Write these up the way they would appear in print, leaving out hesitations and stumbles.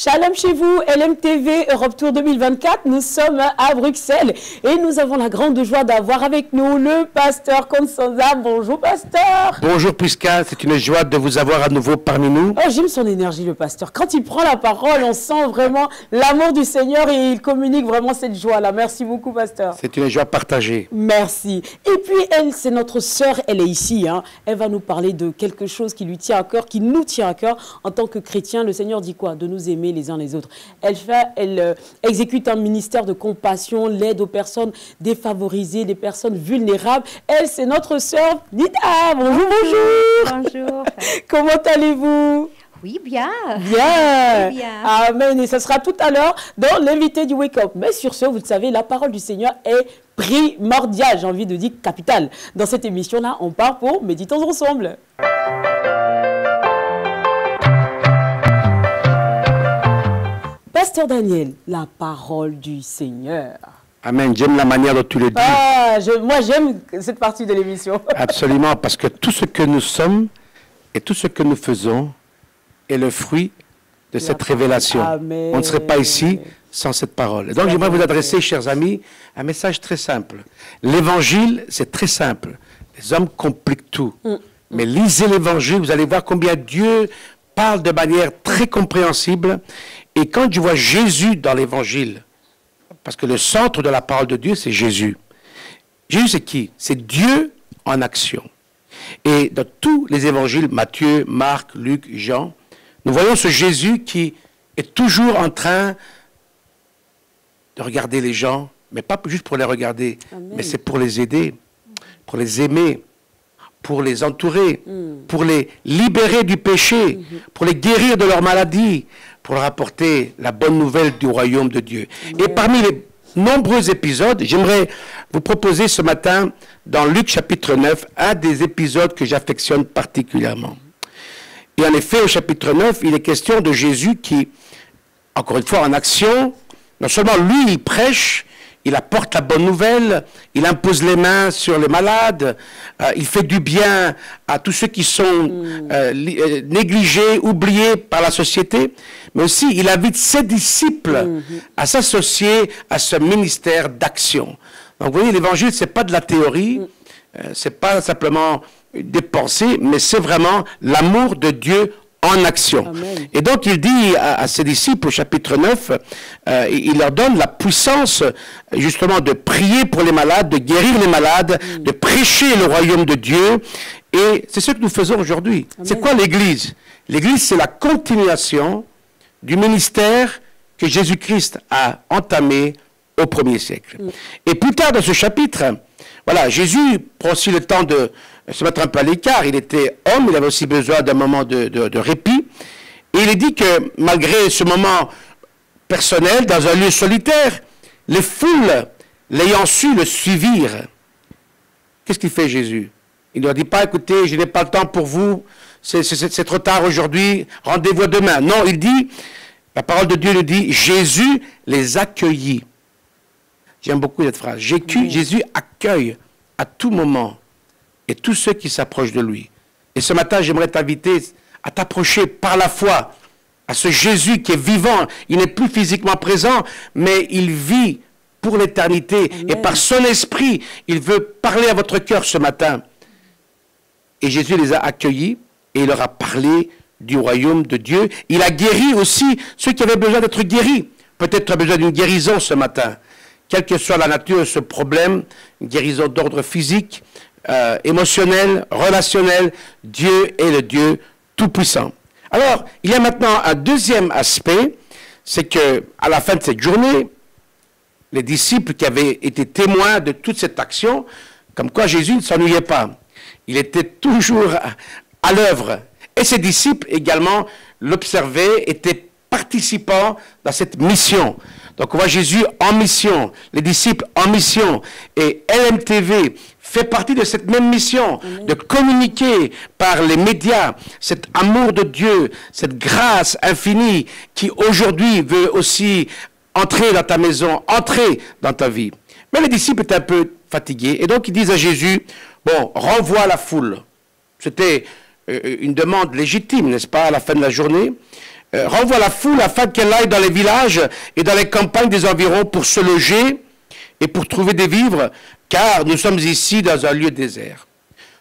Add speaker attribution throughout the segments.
Speaker 1: Shalom chez vous, LMTV Europe Tour 2024. Nous sommes à Bruxelles et nous avons la grande joie d'avoir avec nous le pasteur Constanza. Bonjour pasteur.
Speaker 2: Bonjour Prisca, c'est une joie de vous avoir à nouveau parmi nous.
Speaker 1: Oh, j'aime son énergie le pasteur. Quand il prend la parole, on sent vraiment l'amour du Seigneur et il communique vraiment cette joie-là. Merci beaucoup pasteur.
Speaker 2: C'est une joie partagée.
Speaker 1: Merci. Et puis elle, c'est notre sœur, elle est ici. Elle va nous parler de quelque chose qui lui tient à cœur, qui nous tient à cœur. En tant que chrétien, le Seigneur dit quoi? De nous aimer les uns les autres. Elle exécute un ministère de compassion, l'aide aux personnes défavorisées, des personnes vulnérables. Elle, c'est notre sœur Nida. Bonjour, bonjour.
Speaker 3: Bonjour.
Speaker 1: Comment allez-vous?
Speaker 3: Oui, bien.
Speaker 1: Bien.
Speaker 3: Oui, bien.
Speaker 1: Amen. Et ce sera tout à l'heure dans l'invité du Wake Up. Mais sur ce, vous le savez, la parole du Seigneur est primordiale. J'ai envie de dire capitale. Dans cette émission-là, on part pour méditons ensemble. Pasteur Daniel, la parole du Seigneur.
Speaker 2: Amen, j'aime la manière dont tu le dis.
Speaker 1: Moi, j'aime cette partie de l'émission.
Speaker 2: Absolument, parce que tout ce que nous sommes et tout ce que nous faisons est le fruit de cette révélation.
Speaker 1: Amen.
Speaker 2: On ne serait pas ici sans cette parole. Et donc, j'aimerais vous adresser, chers amis, un message très simple. L'évangile, c'est très simple. Les hommes compliquent tout. Mais lisez l'évangile, vous allez voir combien Dieu parle de manière très compréhensible. Et quand je vois Jésus dans l'évangile, parce que le centre de la parole de Dieu, c'est Jésus. Jésus, c'est qui? C'est Dieu en action. Et dans tous les évangiles, Matthieu, Marc, Luc, Jean, nous voyons ce Jésus qui est toujours en train de regarder les gens, mais pas juste pour les regarder,
Speaker 1: Amen.
Speaker 2: mais c'est pour les aider, pour les aimer, pour les entourer, pour les libérer du péché, pour les guérir de leur maladie, pour leur apporter la bonne nouvelle du royaume de Dieu.
Speaker 1: Amen.
Speaker 2: Et parmi les nombreux épisodes, j'aimerais vous proposer ce matin, dans Luc chapitre 9, un des épisodes que j'affectionne particulièrement. Et en effet, au chapitre 9, il est question de Jésus qui, encore une fois en action, non seulement lui, il prêche, il apporte la bonne nouvelle, il impose les mains sur les malades, il fait du bien à tous ceux qui sont négligés, oubliés par la société, mais aussi il invite ses disciples à s'associer à ce ministère d'action. Donc vous voyez, l'évangile, ce n'est pas de la théorie, ce n'est pas simplement des pensées, mais c'est vraiment l'amour de Dieu en action.
Speaker 1: Amen.
Speaker 2: Et donc il dit à ses disciples au chapitre 9, il leur donne la puissance justement de prier pour les malades, de guérir les malades, de prêcher le royaume de Dieu. Et c'est ce que nous faisons aujourd'hui. C'est quoi l'Église? L'Église, c'est la continuation du ministère que Jésus-Christ a entamé au 1er siècle. Et plus tard dans ce chapitre, voilà, Jésus prend aussi le temps de se mettre un peu à l'écart. Il était homme, il avait aussi besoin d'un moment de répit. Et il est dit que malgré ce moment personnel, dans un lieu solitaire, les foules, l'ayant su, le suivirent. Qu'est-ce qu'il fait Jésus? Il ne leur dit pas, écoutez, je n'ai pas le temps pour vous, c'est trop tard aujourd'hui, rendez-vous demain. Non, il dit, la parole de Dieu le dit, Jésus les accueillit. J'aime beaucoup cette phrase. Jésus accueille à tout moment et tous ceux qui s'approchent de lui. Et ce matin, j'aimerais t'inviter à t'approcher par la foi à ce Jésus qui est vivant. Il n'est plus physiquement présent, mais il vit pour l'éternité. Et par son esprit, il veut parler à votre cœur ce matin. Et Jésus les a accueillis et il leur a parlé du royaume de Dieu. Il a guéri aussi ceux qui avaient besoin d'être guéris. Peut-être tu as besoin d'une guérison ce matin. Quelle que soit la nature de ce problème, une guérison d'ordre physique, émotionnel, relationnel, Dieu est le Dieu tout-puissant. Alors, il y a maintenant un deuxième aspect, c'est que à la fin de cette journée, les disciples qui avaient été témoins de toute cette action, comme quoi Jésus ne s'ennuyait pas. Il était toujours à l'œuvre. Et ses disciples également l'observaient, étaient participants dans cette mission. Donc on voit Jésus en mission, les disciples en mission, et LMTV fait partie de cette même mission, de communiquer par les médias cet amour de Dieu, cette grâce infinie qui aujourd'hui veut aussi entrer dans ta maison, entrer dans ta vie. Mais les disciples étaient un peu fatigués, et donc ils disent à Jésus, bon, renvoie la foule. C'était une demande légitime, n'est-ce pas, à la fin de la journée. renvoie la foule afin qu'elle aille dans les villages et dans les campagnes des environs pour se loger et pour trouver des vivres, car nous sommes ici dans un lieu désert.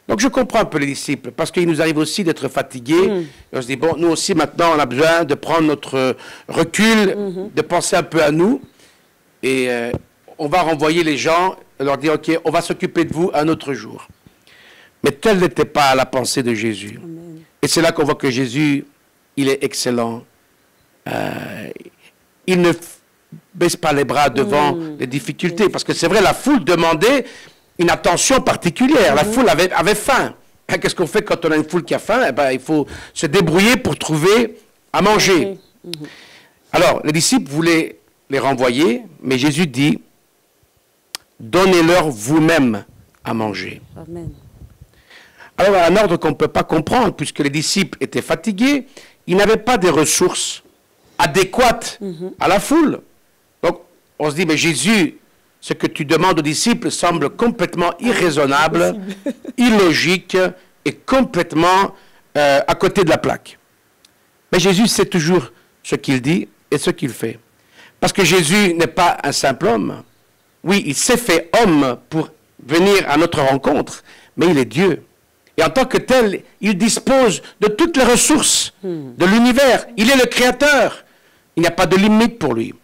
Speaker 2: Donc je comprends un peu les disciples, parce qu'il nous arrive aussi d'être fatigués. Et on se dit, bon, nous aussi maintenant on a besoin de prendre notre recul, de penser un peu à nous. Et on va renvoyer les gens, leur dire, ok, on va s'occuper de vous un autre jour. Mais telle n'était pas la pensée de Jésus. Amen. Et c'est là qu'on voit que Jésus, il est excellent. Il ne baisse pas les bras devant les difficultés. Parce que c'est vrai, la foule demandait une attention particulière. La foule avait faim. Qu'est-ce qu'on fait quand on a une foule qui a faim? Eh ben, il faut se débrouiller pour trouver à manger. Alors, les disciples voulaient les renvoyer, mais Jésus dit, donnez-leur vous-même à manger.
Speaker 1: Amen.
Speaker 2: Alors, un ordre qu'on ne peut pas comprendre, puisque les disciples étaient fatigués, ils n'avaient pas des ressources adéquates à la foule. Donc, on se dit, mais Jésus, ce que tu demandes aux disciples semble complètement irraisonnable, illogique et complètement à côté de la plaque. Mais Jésus sait toujours ce qu'il dit et ce qu'il fait. Parce que Jésus n'est pas un simple homme. Oui, il s'est fait homme pour venir à notre rencontre, mais il est Dieu. Et en tant que tel, il dispose de toutes les ressources de l'univers. Il est le créateur. Il n'y a pas de limite pour lui.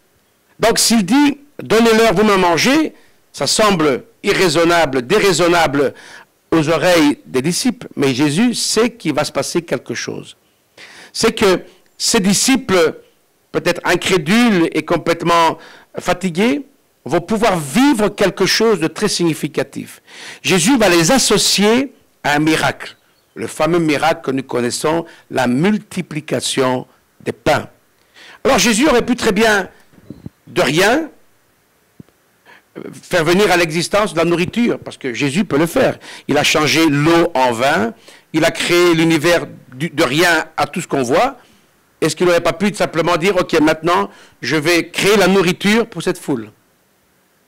Speaker 2: Donc s'il dit, donnez-leur vous-même manger, ça semble irraisonnable, déraisonnable aux oreilles des disciples. Mais Jésus sait qu'il va se passer quelque chose. C'est que ces disciples, peut-être incrédules et complètement fatigués, vont pouvoir vivre quelque chose de très significatif. Jésus va les associer à un miracle, le fameux miracle que nous connaissons, la multiplication des pains. Alors Jésus aurait pu très bien, de rien, faire venir à l'existence de la nourriture, parce que Jésus peut le faire. Il a changé l'eau en vin, il a créé l'univers de rien à tout ce qu'on voit. Est-ce qu'il n'aurait pas pu simplement dire, ok, maintenant, je vais créer la nourriture pour cette foule?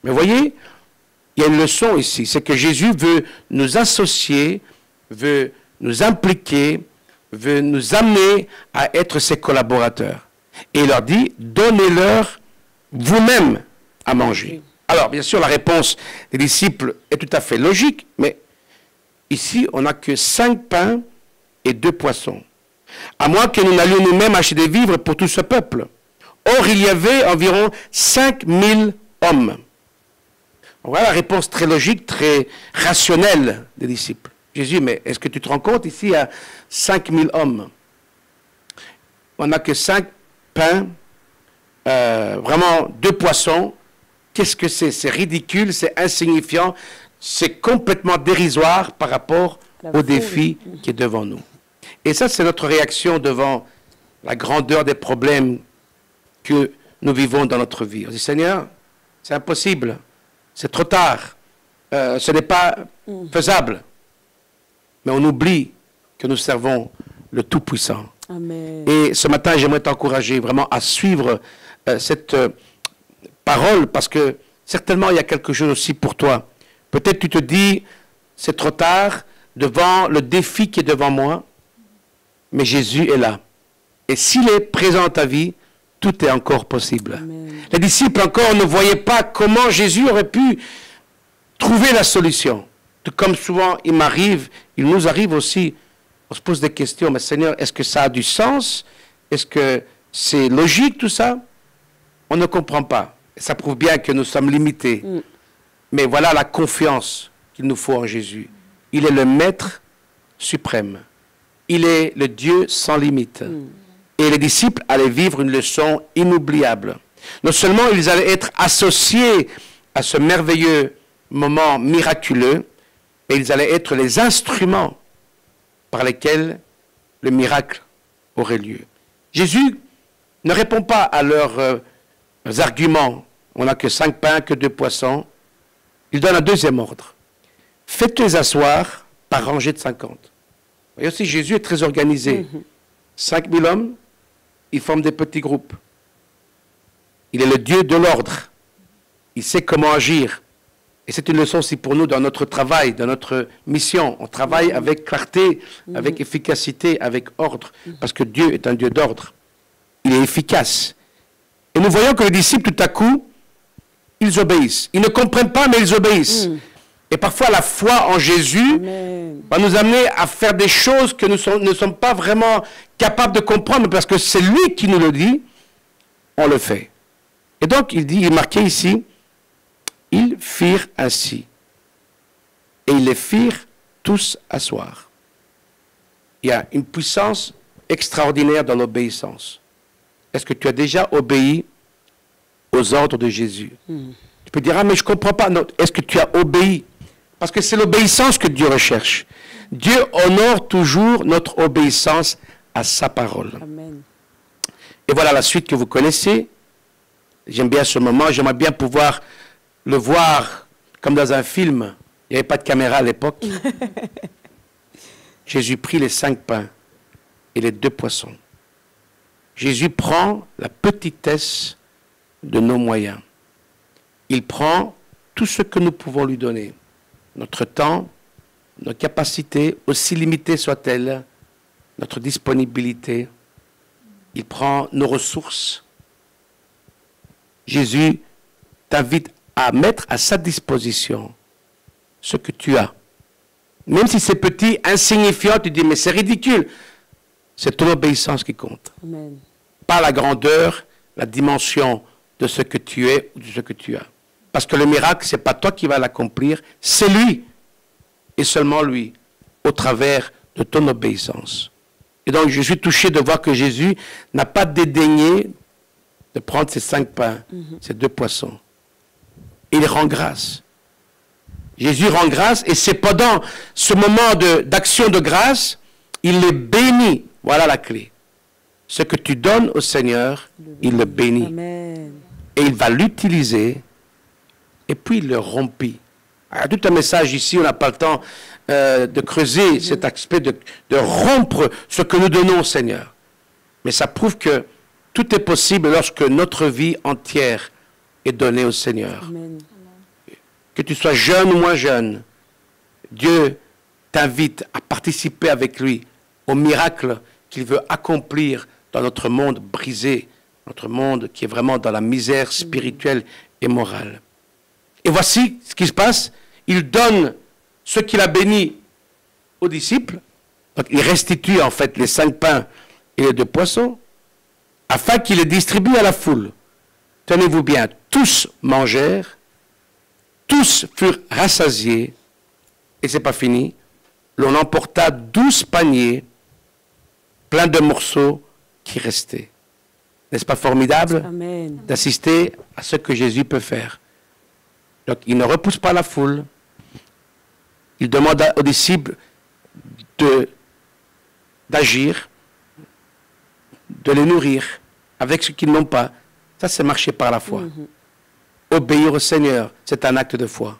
Speaker 2: Mais voyez, il y a une leçon ici, c'est que Jésus veut nous associer, veut nous impliquer, veut nous amener à être ses collaborateurs. Et il leur dit, donnez-leur vous-même à manger. Alors, bien sûr, la réponse des disciples est tout à fait logique, mais ici, on n'a que 5 pains et 2 poissons. À moins que nous n'allions nous-mêmes acheter des vivres pour tout ce peuple. Or, il y avait environ 5000 hommes. Voilà la réponse très logique, très rationnelle des disciples. Jésus, mais est-ce que tu te rends compte, ici, il y a 5000 hommes. On n'a que 5 pains, vraiment 2 poissons. Qu'est-ce que c'est? C'est ridicule, c'est insignifiant, c'est complètement dérisoire par rapport au défi qui est devant nous. Et ça, c'est notre réaction devant la grandeur des problèmes que nous vivons dans notre vie. On dit, Seigneur, c'est impossible. C'est trop tard, ce n'est pas faisable. Mais on oublie que nous servons le Tout-Puissant.
Speaker 1: Amen.
Speaker 2: Et ce matin, j'aimerais t'encourager vraiment à suivre cette parole, parce que certainement il y a quelque chose aussi pour toi. Peut-être tu te dis, c'est trop tard devant le défi qui est devant moi, mais Jésus est là. Et s'il est présent dans ta vie, tout est encore possible. Amen. Les disciples encore ne voyaient pas comment Jésus aurait pu trouver la solution. Tout comme souvent il nous arrive aussi, on se pose des questions, mais Seigneur, est-ce que ça a du sens? Est-ce que c'est logique tout ça? On ne comprend pas. Ça prouve bien que nous sommes limités. Mais voilà la confiance qu'il nous faut en Jésus. Il est le Maître suprême. Il est le Dieu sans limite. Et les disciples allaient vivre une leçon inoubliable. Non seulement ils allaient être associés à ce merveilleux moment miraculeux, mais ils allaient être les instruments par lesquels le miracle aurait lieu. Jésus ne répond pas à leurs arguments. On n'a que 5 pains, que 2 poissons. Il donne un deuxième ordre. Faites-les asseoir par rangée de 50. Et aussi, Jésus est très organisé. 5000 hommes, ils forment des petits groupes. Il est le Dieu de l'ordre. Il sait comment agir. Et c'est une leçon aussi pour nous dans notre travail, dans notre mission. On travaille avec clarté, avec efficacité, avec ordre, parce que Dieu est un Dieu d'ordre. il est efficace. Et nous voyons que les disciples, tout à coup, ils obéissent. Ils ne comprennent pas, mais ils obéissent. Et parfois, la foi en Jésus va nous amener à faire des choses que nous ne sommes pas vraiment capables de comprendre, parce que c'est lui qui nous le dit, on le fait. Et donc, il est marqué ici, ils firent ainsi. Et ils les firent tous asseoir. Il y a une puissance extraordinaire dans l'obéissance. Est-ce que tu as déjà obéi aux ordres de Jésus? Tu peux dire, ah mais je ne comprends pas. Est-ce que tu as obéi? Parce que c'est l'obéissance que Dieu recherche. Dieu honore toujours notre obéissance à sa parole.
Speaker 1: Amen.
Speaker 2: Et voilà la suite que vous connaissez. J'aime bien ce moment, j'aimerais bien pouvoir le voir comme dans un film. Il n'y avait pas de caméra à l'époque. Jésus prit les 5 pains et les 2 poissons. Jésus prend la petitesse de nos moyens. Il prend tout ce que nous pouvons lui donner. Notre temps, nos capacités, aussi limitées soient-elles, notre disponibilité. Il prend nos ressources. Jésus t'invite à mettre à sa disposition ce que tu as. Même si c'est petit, insignifiant, tu dis, mais c'est ridicule. C'est ton obéissance qui compte.
Speaker 1: Amen.
Speaker 2: Pas la grandeur, la dimension de ce que tu es ou de ce que tu as. Parce que le miracle, ce n'est pas toi qui vas l'accomplir, c'est lui. Et seulement lui, au travers de ton obéissance. Et donc, je suis touché de voir que Jésus n'a pas dédaigné de prendre ces 5 pains, ces 2 poissons. Il rend grâce. Jésus rend grâce, et c'est pendant ce moment d'action de grâce, il les bénit. Voilà la clé. Ce que tu donnes au Seigneur, il le bénit.
Speaker 1: Amen.
Speaker 2: Et il va l'utiliser, et puis il le rompit. Alors, tout un message ici, on n'a pas le temps de creuser cet aspect de rompre ce que nous donnons au Seigneur. Mais ça prouve que tout est possible lorsque notre vie entière est donnée au Seigneur.
Speaker 1: Amen.
Speaker 2: Que tu sois jeune ou moins jeune, Dieu t'invite à participer avec lui au miracle qu'il veut accomplir dans notre monde brisé, notre monde qui est vraiment dans la misère spirituelle et morale. Et voici ce qui se passe. Il donne ce qu'il a béni aux disciples. Donc il restitue en fait les 5 pains et les 2 poissons, afin qu'il les distribue à la foule. Tenez-vous bien, tous mangèrent, tous furent rassasiés, et c'est pas fini. L'on emporta 12 paniers pleins de morceaux qui restaient. N'est-ce pas formidable d'assister à ce que Jésus peut faire? Donc il ne repousse pas la foule. Il demande aux disciples d'agir, de les nourrir avec ce qu'ils n'ont pas. Ça, c'est marcher par la foi. Obéir au Seigneur, c'est un acte de foi.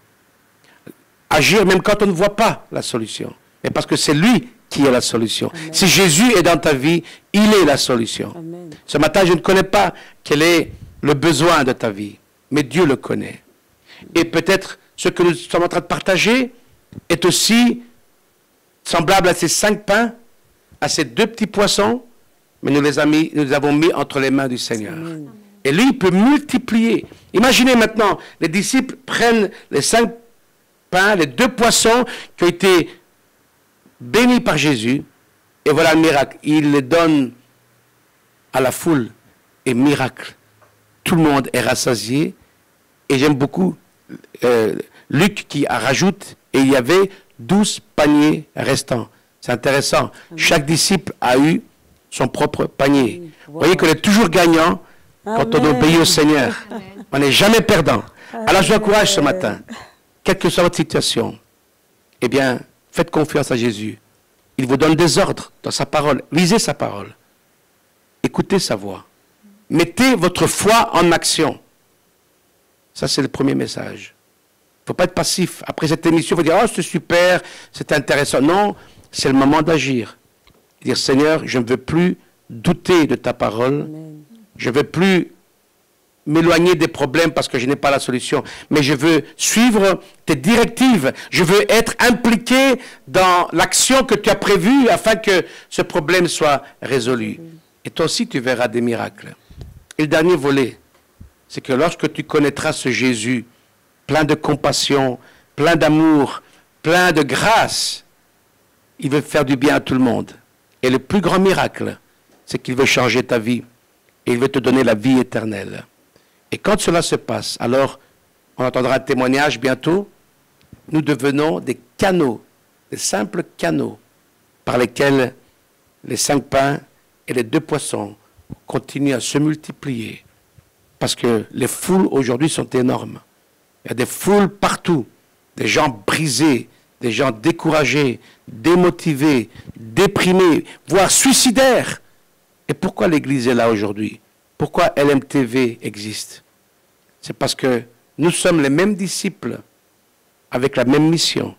Speaker 2: Agir même quand on ne voit pas la solution. Mais parce que c'est lui qui est la solution. Amen. Si Jésus est dans ta vie, il est la solution. Amen. Ce matin, je ne connais pas quel est le besoin de ta vie, mais Dieu le connaît. Et peut-être ce que nous sommes en train de partager est aussi semblable à ces 5 pains, à ces 2 petits poissons, mais nous les avons mis entre les mains du Seigneur. Amen. Et lui, il peut multiplier. Imaginez maintenant, les disciples prennent les 5 pains, les 2 poissons qui ont été bénis par Jésus, et voilà le miracle. Il les donne à la foule, et miracle. Tout le monde est rassasié, et j'aime beaucoup Luc qui rajoute, et il y avait 12 paniers restants. C'est intéressant. Chaque disciple a eu son propre panier. Vous voyez qu'on est toujours gagnant quand on obéit au Seigneur. On n'est jamais perdant. Alors je vous encourage ce matin, quelle que soit votre situation, eh bien, faites confiance à Jésus. Il vous donne des ordres dans sa parole. Lisez sa parole. Écoutez sa voix. Mettez votre foi en action. Ça, c'est le premier message. Il ne faut pas être passif. Après cette émission, il faut dire, oh, c'est super, c'est intéressant. Non, c'est le moment d'agir. Dire, Seigneur, je ne veux plus douter de ta parole. Amen. Je ne veux plus m'éloigner des problèmes parce que je n'ai pas la solution. Mais je veux suivre tes directives. Je veux être impliqué dans l'action que tu as prévue afin que ce problème soit résolu. Et toi aussi, tu verras des miracles. Et le dernier volet, c'est que lorsque tu connaîtras ce Jésus, plein de compassion, plein d'amour, plein de grâce, il veut faire du bien à tout le monde. Et le plus grand miracle, c'est qu'il veut changer ta vie. Et il veut te donner la vie éternelle. Et quand cela se passe, alors on entendra un témoignage bientôt. Nous devenons des canaux, des simples canaux, par lesquels les 5 pains et les 2 poissons continuent à se multiplier. Parce que les foules aujourd'hui sont énormes. Il y a des foules partout, des gens brisés, des gens découragés, démotivés, déprimés, voire suicidaires. Et pourquoi l'Église est là aujourd'hui? Pourquoi LMTV existe? C'est parce que nous sommes les mêmes disciples avec la même mission.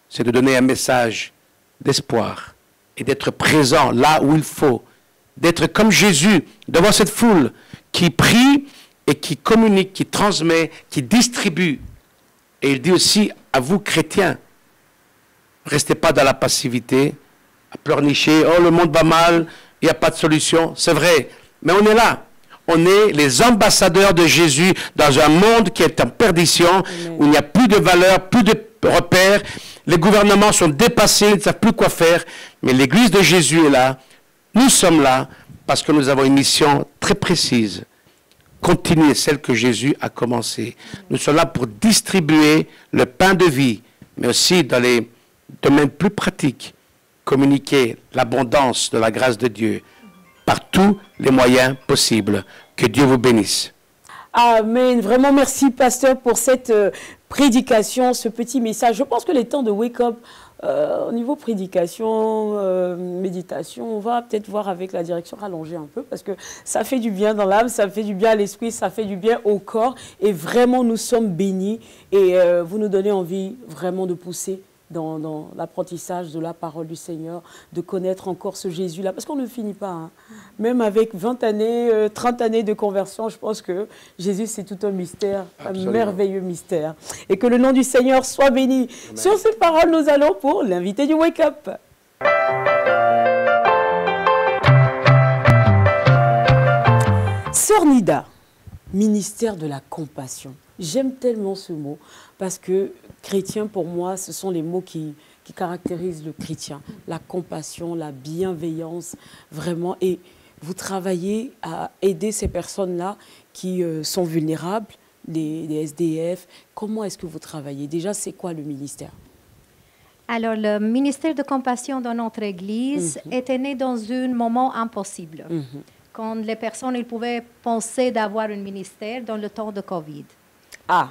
Speaker 2: C'est de donner un message d'espoir et d'être présent là où il faut. D'être comme Jésus devant cette foule qui prie et qui communique, qui transmet, qui distribue. Et il dit aussi à vous, chrétiens, restez pas dans la passivité, à pleurnicher, oh le monde va mal, il n'y a pas de solution. C'est vrai, mais on est là. On est les ambassadeurs de Jésus dans un monde qui est en perdition, Amen. Où il n'y a plus de valeurs, plus de repères. Les gouvernements sont dépassés, ils ne savent plus quoi faire. Mais l'Église de Jésus est là. Nous sommes là parce que nous avons une mission très précise. Continuer celle que Jésus a commencée. Nous sommes là pour distribuer le pain de vie, mais aussi dans les domaines plus pratiques, communiquer l'abondance de la grâce de Dieu par tous les moyens possibles. Que Dieu vous bénisse.
Speaker 1: Amen. Vraiment, merci, pasteur, pour cette prédication, ce petit message. Je pense que les temps de wake-up, au niveau prédication, méditation, on va peut-être voir avec la direction rallonger un peu parce que ça fait du bien dans l'âme, ça fait du bien à l'esprit, ça fait du bien au corps. Et vraiment, nous sommes bénis et vous nous donnez envie vraiment de pousser dans l'apprentissage de la parole du Seigneur, de connaître encore ce Jésus-là, parce qu'on ne finit pas. Hein. Même avec 20 années, 30 années de conversion, je pense que Jésus, c'est tout un mystère, Absolument. Un merveilleux mystère. Et que le nom du Seigneur soit béni. Amen. Sur ces paroles, nous allons pour l'invité du Wake Up. Sœur Nida, ministère de la compassion. J'aime tellement ce mot parce que chrétien, pour moi, ce sont les mots qui caractérisent le chrétien. La compassion, la bienveillance, vraiment. Et vous travaillez à aider ces personnes-là qui sont vulnérables, les SDF. Comment est-ce que vous travaillez? Déjà, c'est quoi le ministère?
Speaker 3: Alors, le ministère de compassion dans notre Église était né dans un moment impossible. Quand les personnes ils pouvaient penser d'avoir un ministère dans le temps de Covid.
Speaker 1: Ah,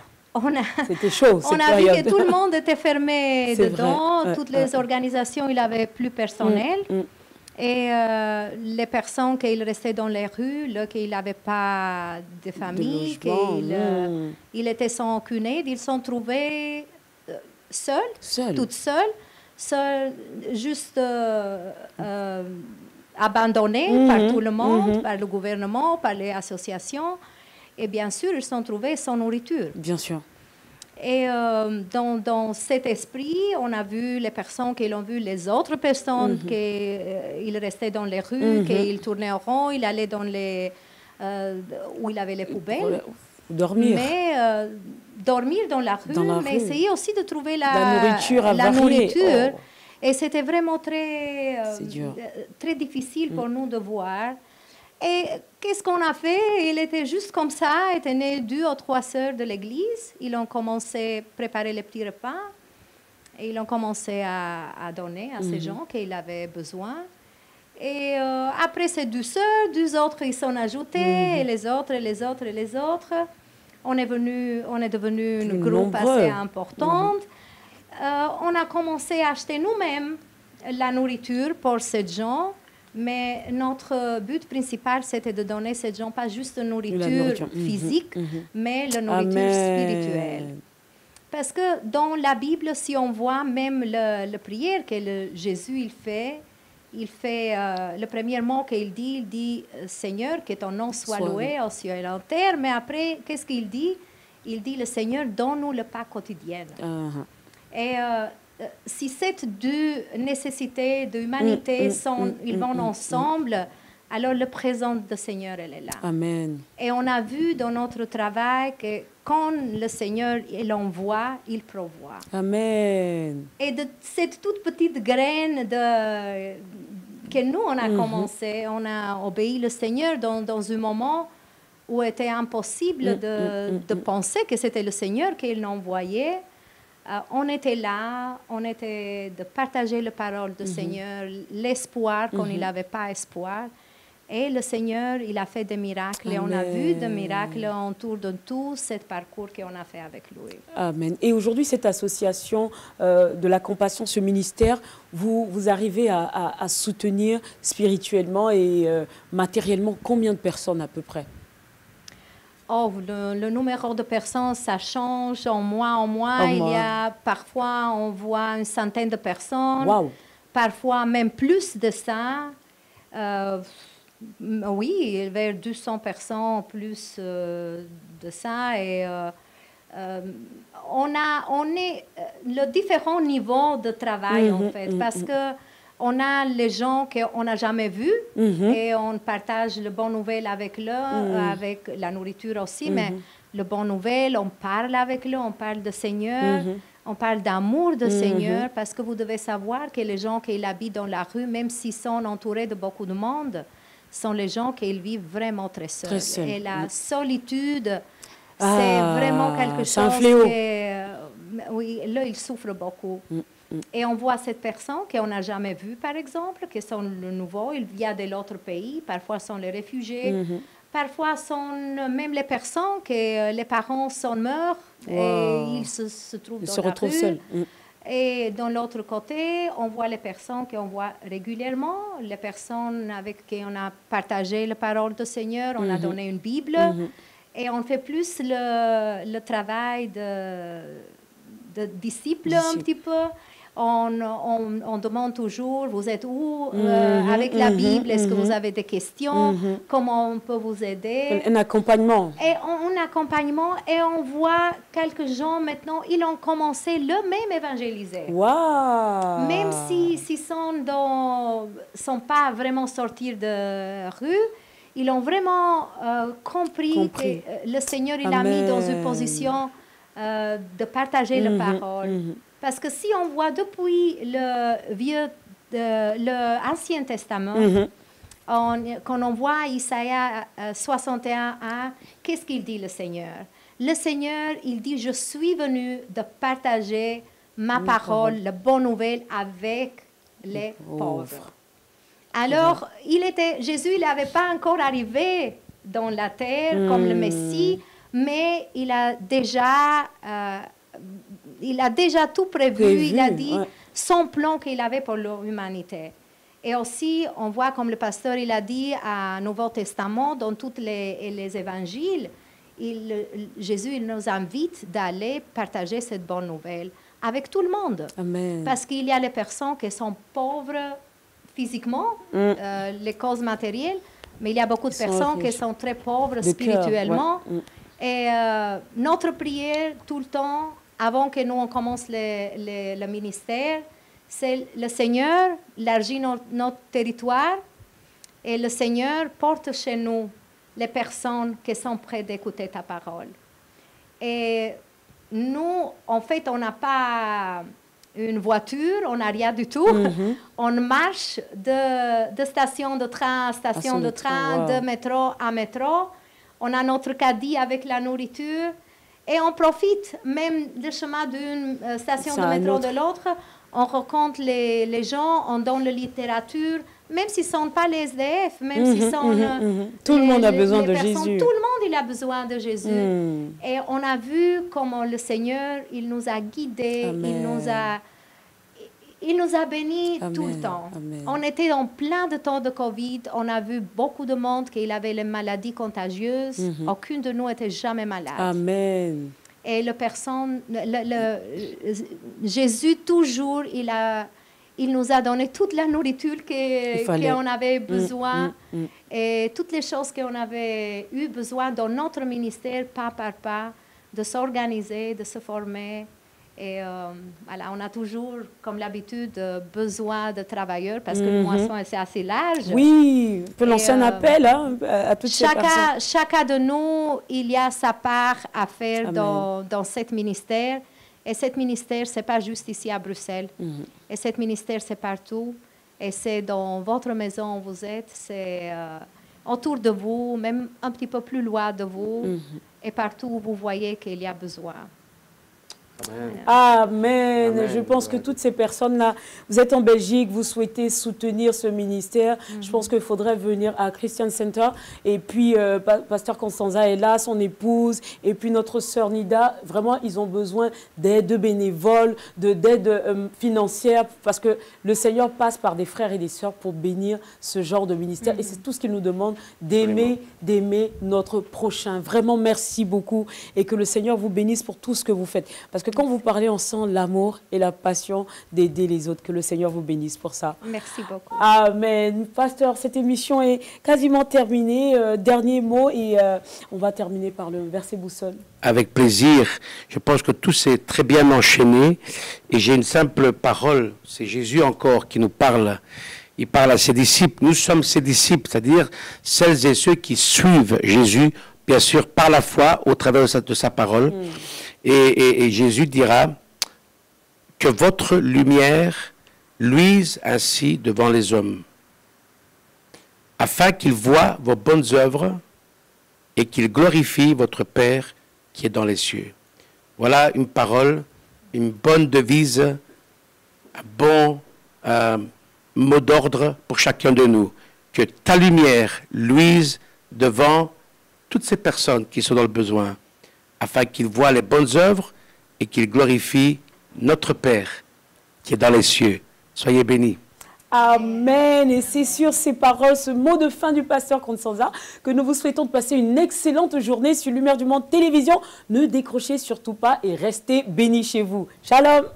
Speaker 1: c'était chaud.
Speaker 3: On a vu que tout le monde était fermé dedans, toutes les organisations, il n'y avait plus personnel. Et les personnes qui restaient dans les rues, qui n'avaient pas de famille, ils étaient sans aucune aide, ils se sont trouvés seuls, toutes seules, juste abandonnés par tout le monde, par le gouvernement, par les associations. Et bien sûr, ils se sont trouvés sans nourriture.
Speaker 1: Bien sûr.
Speaker 3: Et dans cet esprit, on a vu les personnes qui ont vu les autres personnes qui restaient dans les rues, qui tournaient en rond, ils allaient dans les où il y avait les poubelles.
Speaker 1: Dormir.
Speaker 3: Mais dormir dans la rue, mais essayer aussi de trouver
Speaker 1: la nourriture.
Speaker 3: Et c'était vraiment très difficile pour nous de voir. Et qu'est-ce qu'on a fait? Il était juste comme ça, étaient né 2 ou 3 sœurs de l'église. Ils ont commencé à préparer les petits repas. Et ils ont commencé à donner à ces gens qui avaient besoin. Et après ces 2 sœurs, 2 autres, ils sont ajoutés, et les autres, et les autres, et les autres. On est devenu une groupe assez importante. On a commencé à acheter nous-mêmes la nourriture pour ces gens. Mais notre but principal, c'était de donner à ces gens pas juste la nourriture physique, mais la nourriture spirituelle. Parce que dans la Bible, si on voit même la prière que Jésus fait le premier mot qu'il dit, il dit « Seigneur, que ton nom soit loué au ciel et en terre ». Mais après, qu'est-ce qu'il dit? Il dit « Le Seigneur, donne-nous le pain quotidien ». Et si ces deux nécessités de l'humanité ils vont ensemble, alors le présent du Seigneur, elle est là.
Speaker 1: Amen.
Speaker 3: Et on a vu dans notre travail que quand le Seigneur il envoie, il pourvoit.
Speaker 1: Amen.
Speaker 3: Et de cette toute petite graine que nous, on a commencé, on a obéi le Seigneur dans un moment où il était impossible de penser que c'était le Seigneur qui l'envoyait. On était là, on était de partager la parole du Seigneur, l'espoir quand il n'avait pas espoir. Et le Seigneur, il a fait des miracles. Amen. Et on a vu des miracles autour de tout ce parcours qu'on a fait avec lui.
Speaker 1: Amen. Et aujourd'hui, cette association de la compassion, ce ministère, vous arrivez à soutenir spirituellement et matériellement combien de personnes à peu près?
Speaker 3: Oh, le numéro de personnes, ça change en mois. Il y a parfois, on voit une centaine de personnes.
Speaker 1: Wow.
Speaker 3: Parfois, même plus de ça. Oui, vers 200 personnes, plus de ça. Et on est le différent niveau de travail, en fait, parce que on a les gens qu'on n'a jamais vus et on partage le bon nouvelle avec eux, avec la nourriture aussi, mais le bon nouvelle, on parle avec eux, on parle de Seigneur, on parle d'amour de Seigneur, parce que vous devez savoir que les gens qui habitent dans la rue, même s'ils sont entourés de beaucoup de monde, sont les gens qui vivent vraiment très seuls.
Speaker 1: Très seul.
Speaker 3: Et la solitude, c'est vraiment quelque chose
Speaker 1: un fléau.
Speaker 3: Oui, là, ils souffrent beaucoup. Et on voit cette personne qu'on n'a jamais vue, par exemple, qui sont le nouveau, ils viennent de l'autre pays, parfois sont les réfugiés, parfois sont même les personnes que les parents sont morts et ils se trouvent dans la rue. Seuls. Et dans l'autre côté, on voit les personnes qu'on voit régulièrement, les personnes avec qui on a partagé la parole du Seigneur, on a donné une Bible, et on fait plus le travail de disciple un petit peu. On demande toujours, vous êtes où avec la Bible? Est-ce que vous avez des questions? Comment on peut vous aider?
Speaker 1: Un accompagnement.
Speaker 3: Et un accompagnement, et on voit quelques gens maintenant, ils ont commencé le même évangéliser.
Speaker 1: Wow.
Speaker 3: Même s'ils sont pas vraiment sortis de rue, ils ont vraiment compris que le Seigneur, il a mis dans une position de partager la parole. Parce que si on voit depuis l'Ancien Testament, quand on voit Isaïe 61, qu'est-ce qu'il dit le Seigneur? Le Seigneur, il dit, je suis venu de partager ma parole, la bonne nouvelle avec les pauvres. Alors, Jésus, il n'avait pas encore arrivé dans la terre comme le Messie, mais il a déjà tout prévu. Il a dit son plan qu'il avait pour l'humanité. Et aussi, on voit comme le pasteur il a dit au Nouveau Testament, dans tous les évangiles, Jésus il nous invite d'aller partager cette bonne nouvelle avec tout le monde.
Speaker 1: Amen.
Speaker 3: Parce qu'il y a les personnes qui sont pauvres physiquement, les causes matérielles, mais il y a beaucoup de personnes qui sont très pauvres spirituellement. Et notre prière tout le temps, avant que nous on commence le ministère, c'est le Seigneur élargit notre territoire et le Seigneur porte chez nous les personnes qui sont prêtes d'écouter ta parole. Et nous, en fait, on n'a pas une voiture, on n'a rien du tout. On marche de station de train à station de train, de métro à métro. On a notre caddie avec la nourriture. Et on profite même du chemin d'une station de métro de l'autre. On rencontre les gens, on donne la littérature, même s'ils ne sont pas les SDF, même s'ils sont...
Speaker 1: Tout le monde a besoin de Jésus.
Speaker 3: Tout le monde il a besoin de Jésus. Et on a vu comment le Seigneur, il nous a guidés, il nous a bénis tout le temps.
Speaker 1: Amen.
Speaker 3: On était en plein de temps de Covid. On a vu beaucoup de monde qui avait les maladies contagieuses. Aucune de nous n'était jamais malade.
Speaker 1: Amen.
Speaker 3: Et Jésus, toujours, il nous a donné toute la nourriture qu'on avait besoin et toutes les choses qu'on avait eu besoin dans notre ministère, pas par pas, de s'organiser, de se former. Et voilà, on a toujours, comme l'habitude, besoin de travailleurs parce que le moisson c'est assez large.
Speaker 1: Oui, on peut lancer un appel hein, à toutes ces personnes.
Speaker 3: Chacun de nous, il y a sa part à faire dans ce ministère. Et ce ministère, ce n'est pas juste ici à Bruxelles. Et ce ministère, c'est partout. Et c'est dans votre maison où vous êtes, c'est autour de vous, même un petit peu plus loin de vous, et partout où vous voyez qu'il y a besoin.
Speaker 1: Amen. Amen. Je pense que toutes ces personnes-là, vous êtes en Belgique, vous souhaitez soutenir ce ministère. Je pense qu'il faudrait venir à Christian Center. Et puis, Pasteur Constanza est là, son épouse, et puis notre sœur Nida. Vraiment, ils ont besoin d'aide, de bénévoles, d'aide financière, parce que le Seigneur passe par des frères et des sœurs pour bénir ce genre de ministère. Et c'est tout ce qu'il nous demande, d'aimer notre prochain. Vraiment, merci beaucoup. Et que le Seigneur vous bénisse pour tout ce que vous faites. Parce que quand vous parlez, on sent l'amour et la passion d'aider les autres. Que le Seigneur vous bénisse pour ça.
Speaker 3: Merci beaucoup.
Speaker 1: Amen. Pasteur, cette émission est quasiment terminée. Dernier mot et on va terminer par le verset boussole.
Speaker 2: Avec plaisir. Je pense que tout s'est très bien enchaîné. Et j'ai une simple parole. C'est Jésus encore qui nous parle. Il parle à ses disciples. Nous sommes ses disciples, c'est-à-dire celles et ceux qui suivent Jésus, bien sûr, par la foi, au travers de sa parole. Et Jésus dira que votre lumière luise ainsi devant les hommes, afin qu'ils voient vos bonnes œuvres et qu'ils glorifient votre Père qui est dans les cieux. Voilà une parole, une bonne devise, un bon mot d'ordre pour chacun de nous. Que ta lumière luise devant toutes ces personnes qui sont dans le besoin, afin qu'ils voient les bonnes œuvres et qu'ils glorifient notre Père qui est dans les cieux. Soyez bénis.
Speaker 1: Amen. Et c'est sur ces paroles, ce mot de fin du pasteur Constanza, que nous vous souhaitons de passer une excellente journée sur Lumière du Monde Télévision. Ne décrochez surtout pas et restez bénis chez vous. Shalom.